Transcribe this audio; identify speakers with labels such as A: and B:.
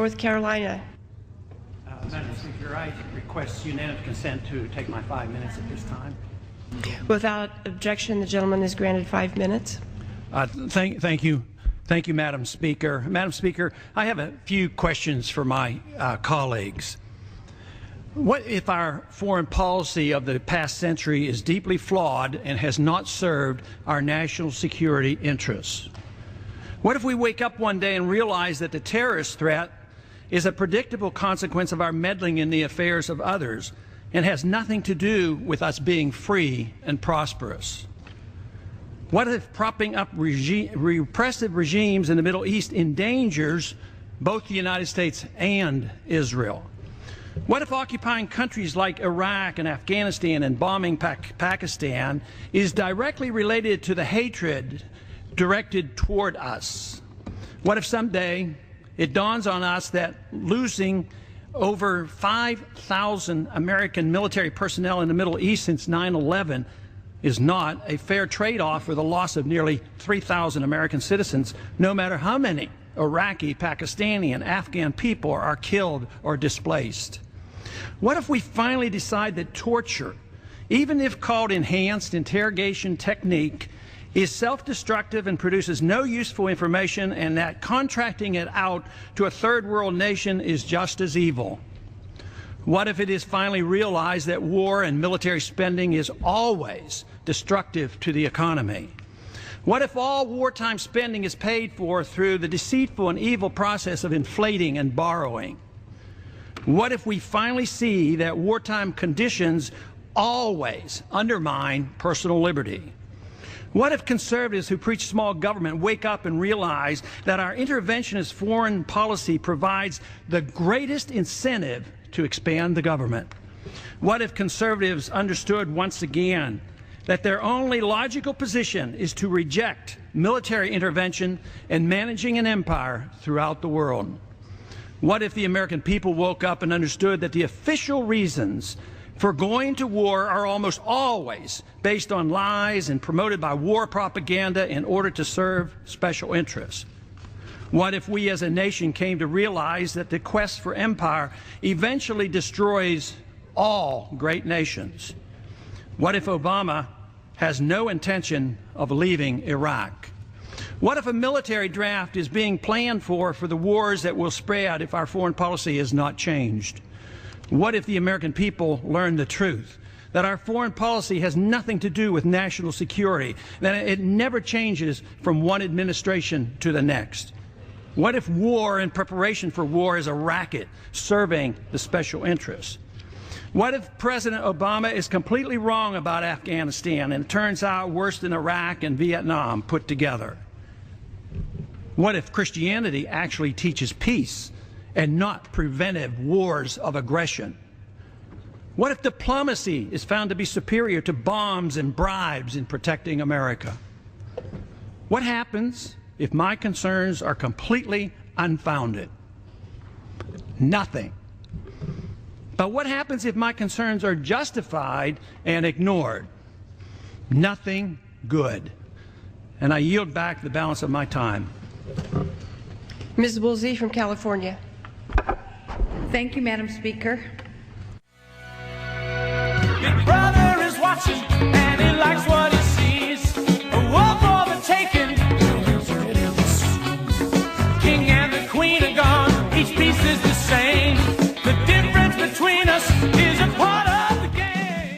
A: North Carolina.
B: Madam Speaker, I request unanimous consent to take my 5 minutes at this time.
A: Without objection, the gentleman is granted 5 minutes.
B: Thank you, Madam Speaker. Madam Speaker, I have a few questions for my colleagues. What if our foreign policy of the past century is deeply flawed and has not served our national security interests? What if we wake up one day and realize that the terrorist threat is a predictable consequence of our meddling in the affairs of others and has nothing to do with us being free and prosperous? What if propping up repressive regimes in the Middle East endangers both the United States and Israel? What if occupying countries like Iraq and Afghanistan and bombing Pakistan is directly related to the hatred directed toward us? What if someday it dawns on us that losing over 5,000 American military personnel in the Middle East since 9/11 is not a fair trade-off for the loss of nearly 3,000 American citizens, no matter how many Iraqi, Pakistani, and Afghan people are killed or displaced? What if we finally decide that torture, even if called enhanced interrogation technique, is self-destructive and produces no useful information, and that contracting it out to a third world nation is just as evil? What if it is finally realized that war and military spending is always destructive to the economy? What if all wartime spending is paid for through the deceitful and evil process of inflating and borrowing? What if we finally see that wartime conditions always undermine personal liberty? What if conservatives who preach small government wake up and realize that our interventionist foreign policy provides the greatest incentive to expand the government? What if conservatives understood once again that their only logical position is to reject military intervention and managing an empire throughout the world? What if the American people woke up and understood that the official reasons for going to war are almost always based on lies and promoted by war propaganda in order to serve special interests? What if we as a nation came to realize that the quest for empire eventually destroys all great nations? What if Obama has no intention of leaving Iraq? What if a military draft is being planned for the wars that will spread if our foreign policy is not changed? What if the American people learn the truth, that our foreign policy has nothing to do with national security, that it never changes from one administration to the next? What if war and preparation for war is a racket serving the special interests? What if President Obama is completely wrong about Afghanistan and it turns out worse than Iraq and Vietnam put together? What if Christianity actually teaches peace and not preventive wars of aggression? What if diplomacy is found to be superior to bombs and bribes in protecting America? What happens if my concerns are completely unfounded? Nothing. But what happens if my concerns are justified and ignored? Nothing good. And I yield back the balance of my time.
A: Ms. Woolsey from California.
C: Thank you, Madam Speaker.
D: Big brother is watching.